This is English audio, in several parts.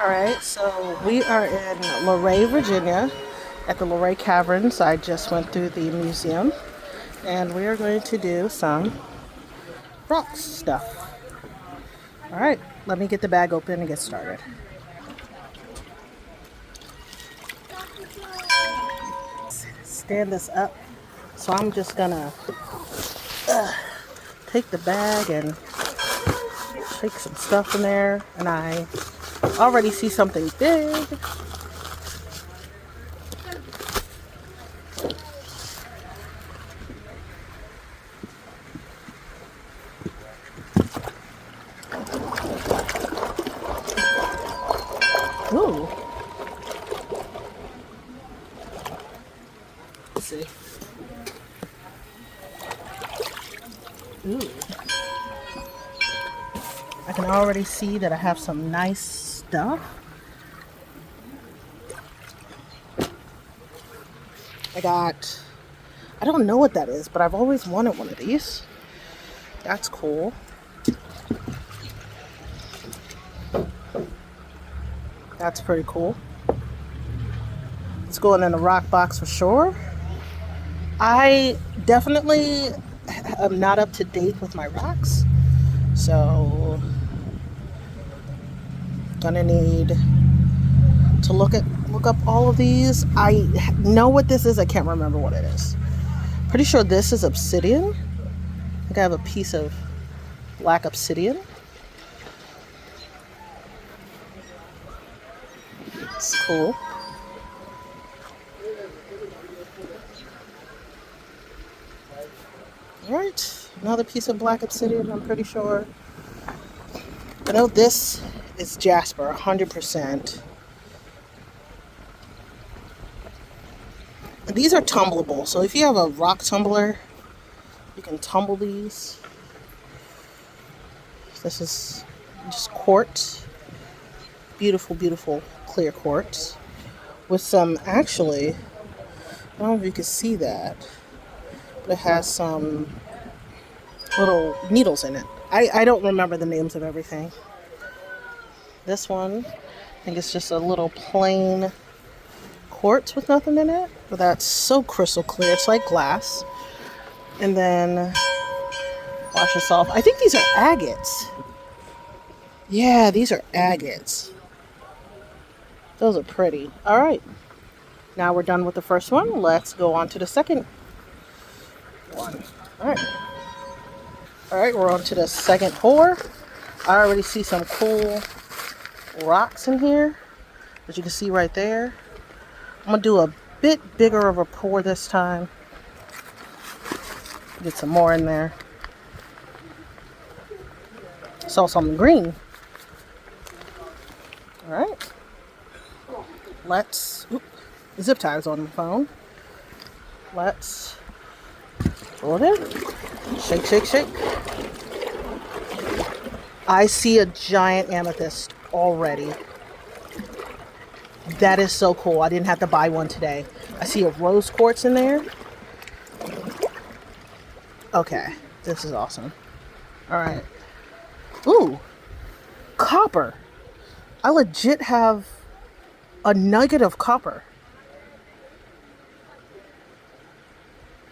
Alright, so we are in Luray, Virginia at the Luray Caverns. I just went through the museum and we are going to do some rock stuff. Alright, let me get the bag open and get started. Stand this up. So I'm just gonna take the bag and shake some stuff in there, and I already see something big. Ooh. Let's see. Ooh. I can already see that I have some nice stuff. I don't know what that is, but I've always wanted one of these. That's cool. That's pretty cool. It's going in the rock box for sure. I definitely am not up to date with my rocks, so gonna need to look up all of these. I know what this is. I can't remember what it is. Pretty sure this is obsidian. I think I have a piece of black obsidian. It's cool. Alright, another piece of black obsidian, I'm pretty sure. I know this is jasper, 100%. These are tumbleable, so if you have a rock tumbler, you can tumble these. This is just quartz. Beautiful, beautiful clear quartz. With some, actually, I don't know if you can see that, but it has some little needles in it. I don't remember the names of everything. This one, I think it's just a little plain quartz with nothing in it, but that's so crystal clear. It's like glass. And then wash this off. I think these are agates. Yeah, these are agates. Those are pretty. All right. Now we're done with the first one. Let's go on to the second one. All right. All right, we're on to the second pour. I already see some cool rocks in here, as you can see right there. I'm gonna do a bit bigger of a pour this time. Get some more in there. Saw something green. All right. Let's, the zip tie's on the phone. Let's throw it in. Shake, shake, shake. I see a giant amethyst already. That is so cool. I didn't have to buy one today. I see a rose quartz in there. Okay, this is awesome. All right. Ooh, copper. I legit have a nugget of copper.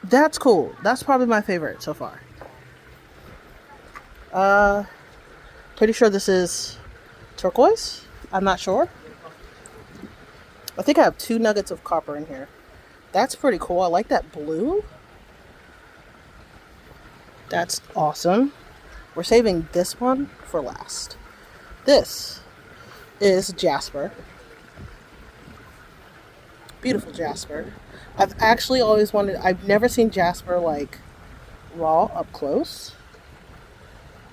That's cool. That's probably my favorite so far. Pretty sure this is turquoise. I'm not sure. I think I have 2 nuggets of copper in here. That's pretty cool. I like that blue. That's awesome. We're saving this one for last. This is jasper. Beautiful jasper. I've actually always wanted, I've never seen jasper like raw up close.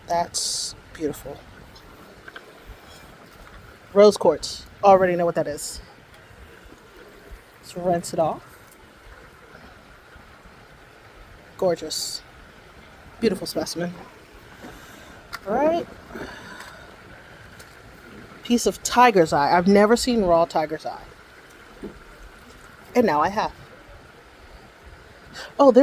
That's beautiful. Rose quartz. Already know what that is. Let's rinse it off. Gorgeous. Beautiful specimen. Alright. Piece of tiger's eye. I've never seen raw tiger's eye. And now I have. Oh,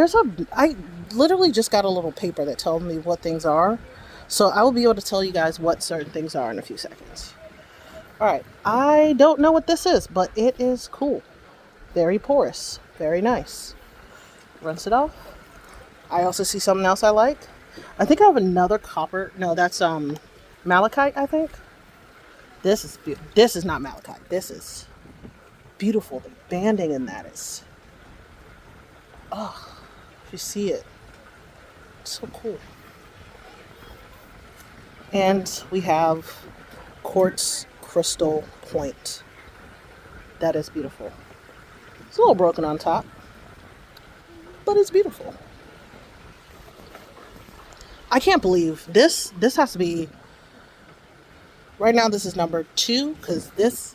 I literally just got a little paper that tells me what things are. So I will be able to tell you guys what certain things are in a few seconds. All right, I don't know what this is, but it is cool. Very porous, very nice. Rinse it off. I also see something else I like. I think I have another copper. No, that's malachite, I think. This is not malachite. This is beautiful. The banding in that is, oh, if you see it, it's so cool. And we have quartz crystal point. That is beautiful. It's a little broken on top, but it's beautiful. I can't believe this has to be, right now this is number 2, because this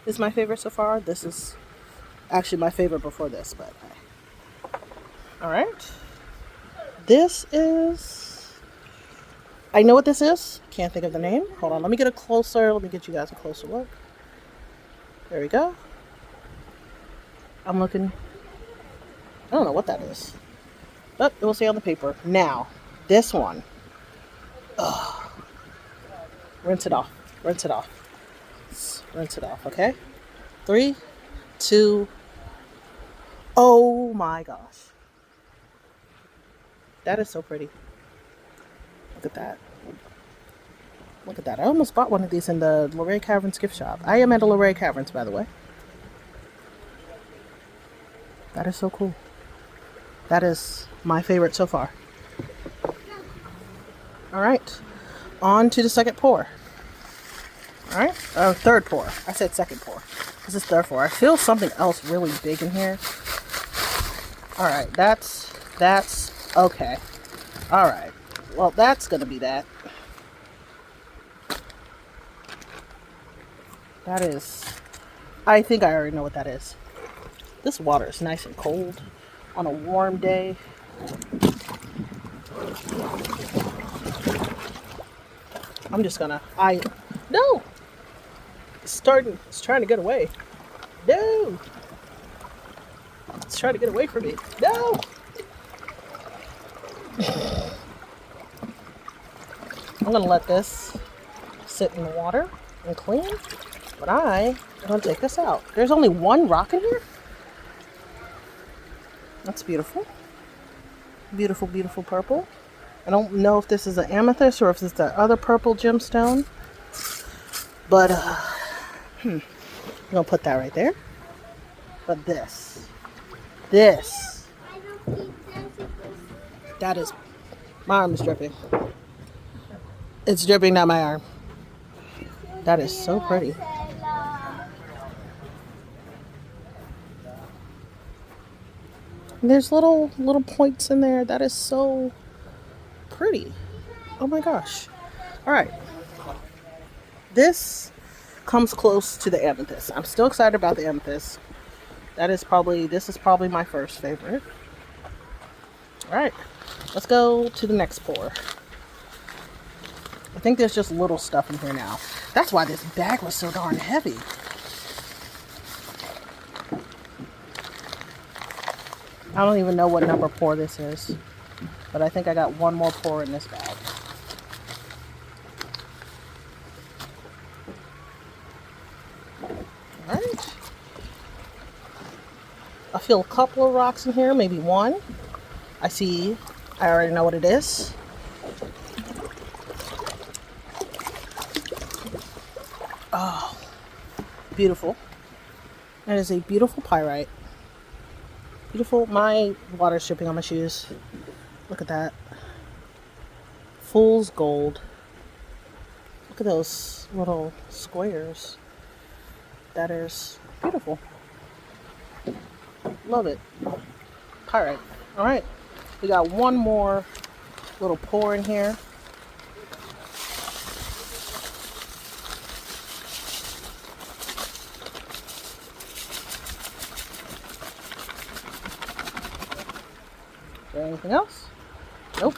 is my favorite so far. This is actually my favorite before this, but all right. This is, I know what this is. Can't think of the name. Hold on, let me get you guys a closer look. There we go. I'm looking. I don't know what that is, but it will say on the paper. Now, this one. Ugh. Rinse it off. Rinse it off. Rinse it off, okay? 3, 2. Oh my gosh. That is so pretty. Look at that. Look at that. I almost bought one of these in the Luray Caverns gift shop. I am at a Luray Caverns, by the way. That is so cool. That is my favorite so far. All right. On to the second pour. All right. Third pour. I said second pour. This is third pour. I feel something else really big in here. All right. That's okay. All right. Well, that's going to be that. That is, I think I already know what that is. This water is nice and cold on a warm day. I'm just gonna, no! It's trying to get away. No! It's trying to get away from me. No! I'm gonna let this sit in the water and clean, but I'm gonna take this out. There's only one rock in here? That's beautiful. Beautiful, beautiful purple. I don't know if this is an amethyst or if it's the other purple gemstone, but I'm gonna put that right there. But this, that is, my arm is dripping. It's dripping down my arm. That is so pretty. And there's little points in there. That is so pretty. Oh my gosh. All right. This comes close to the amethyst. I'm still excited about the amethyst. This is probably my first favorite. All right. Let's go to the next pour. I think there's just little stuff in here now. That's why this bag was so darn heavy. I don't even know what number pour this is, but I think I got one more pour in this bag. All right. I feel a couple of rocks in here, maybe one. I already know what it is. Oh, beautiful. That is a beautiful pyrite. Beautiful. My water's dripping on my shoes. Look at that. Fool's gold. Look at those little squares. That is beautiful. Love it. Pyrite. All right. We got one more little pour in here. Is there anything else? Nope.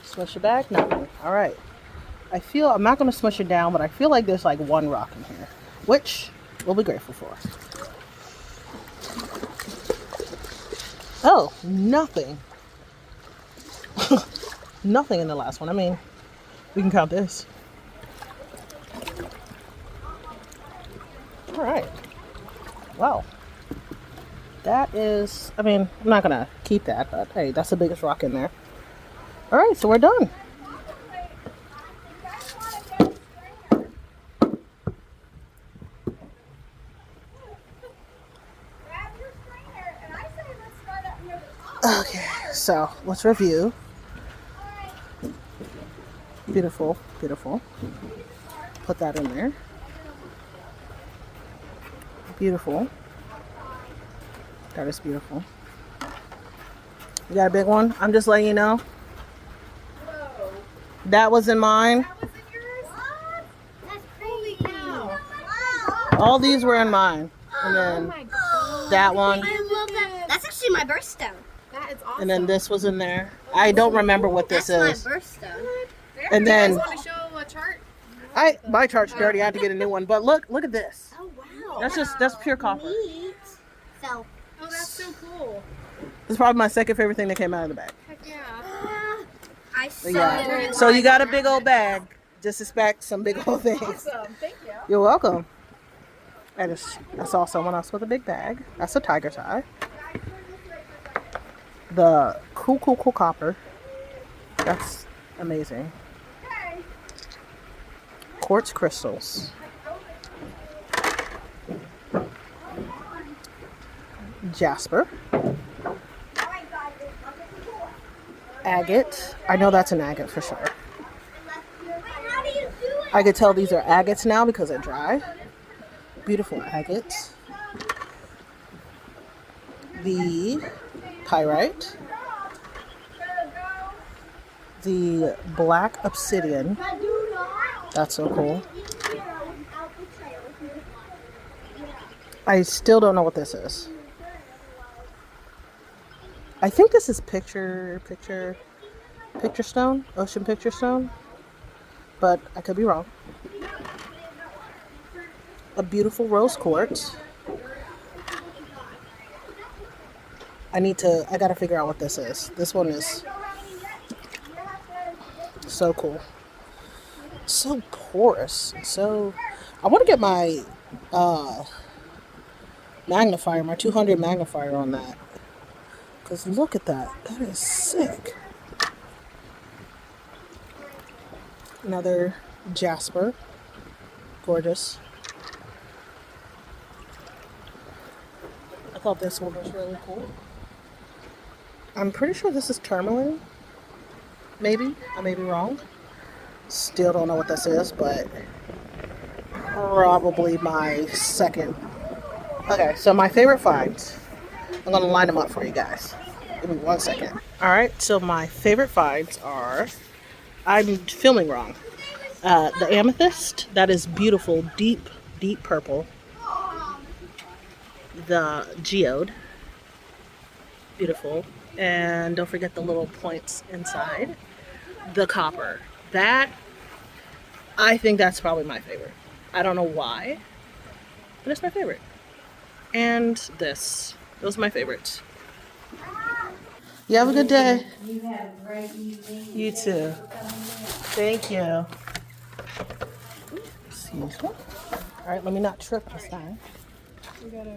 Smush it back? Nothing. All right. I'm not going to smush it down, but I feel like there's like one rock in here, which we'll be grateful for. Oh, nothing. Nothing in the last one. I mean, we can count this. All right. Wow. That is, I mean, I'm not gonna keep that, but hey, that's the biggest rock in there. All right, so we're done. Okay, so let's review. Beautiful, beautiful. Put that in there. Beautiful. That is beautiful. You got a big one? I'm just letting you know. Whoa. That was in mine. That was in yours? What? That's crazy. Wow. All these were in mine. And then Oh my God. that one. I love that. That's actually my birthstone. That is awesome. And then this was in there. I don't remember what this That's is. my birthstone. And then you guys want to show a chart? my chart's dirty. I had to get a new one. But look at this. Oh wow. That's pure copper. Neat. So. Oh, that's so cool. It's probably my second favorite thing that came out of the bag. Heck yeah. I saw Yeah. So you got a big old bag. Just expect some big old things. Awesome. Thank you. You're welcome. I saw someone else with a big bag. That's a tiger's eye. The cool copper. That's amazing. Quartz crystals. Jasper. Agate. I know that's an agate for sure. I could tell these are agates now because they're dry. Beautiful agates. The pyrite. The black obsidian. That's so cool. I still don't know what this is. I think this is picture stone, ocean picture stone, but I could be wrong. A beautiful rose quartz. I gotta figure out what this is. This one is so cool. So porous. So, I want to get my magnifier, my 200 magnifier on that. Because look at that. That is sick. Another jasper. Gorgeous. I thought this one was really cool. I'm pretty sure this is tourmaline. Maybe. I may be wrong. Still don't know what this is, but probably my second. Okay, so my favorite finds. I'm going to line them up for you guys. Give me 1 second. Alright, so my favorite finds are, I'm filming wrong. The amethyst, that is beautiful, deep purple. The geode, beautiful. And don't forget the little points inside. The copper. That, I think that's probably my favorite. I don't know why, but it's my favorite. And this. Those are my favorites. You have a good day. You have a great evening. You too. Thank you. Excuse me. All right, let me not trip this time. We gotta.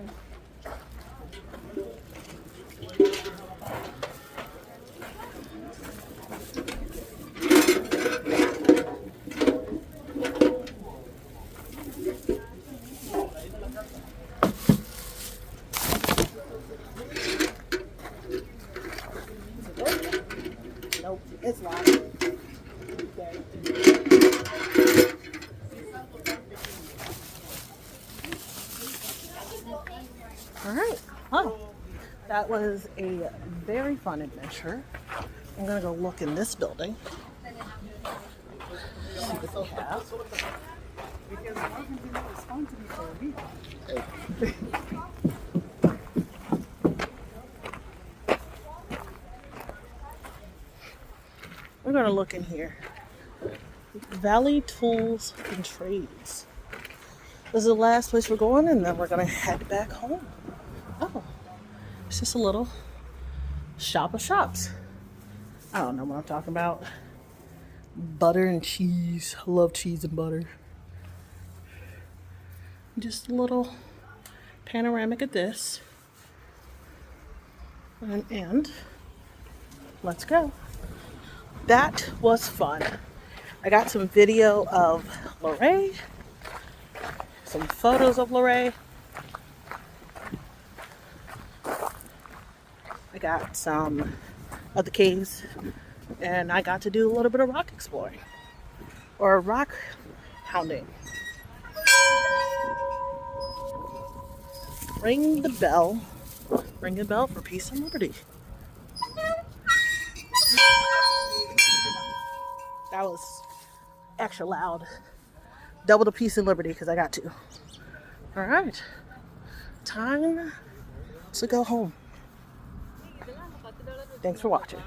Nope, it's locked. All right. Oh, that was a very fun adventure. I'm gonna go look in this building. See what they have. We're gonna look in here. Valley Tools and Trades. This is the last place we're going, and then we're gonna head back home. Oh, it's just a little shop of shops. I don't know what I'm talking about. Butter and cheese. I love cheese and butter. Just a little panoramic of this. And let's go. That was fun. I got some video of Luray, some photos of Luray. I got some of the caves, and I got to do a little bit of rock exploring or rock hounding. Ring the bell. Ring the bell for peace and liberty. That was extra loud. Double the peace and liberty because I got to. All right. Time to go home. Thanks for watching.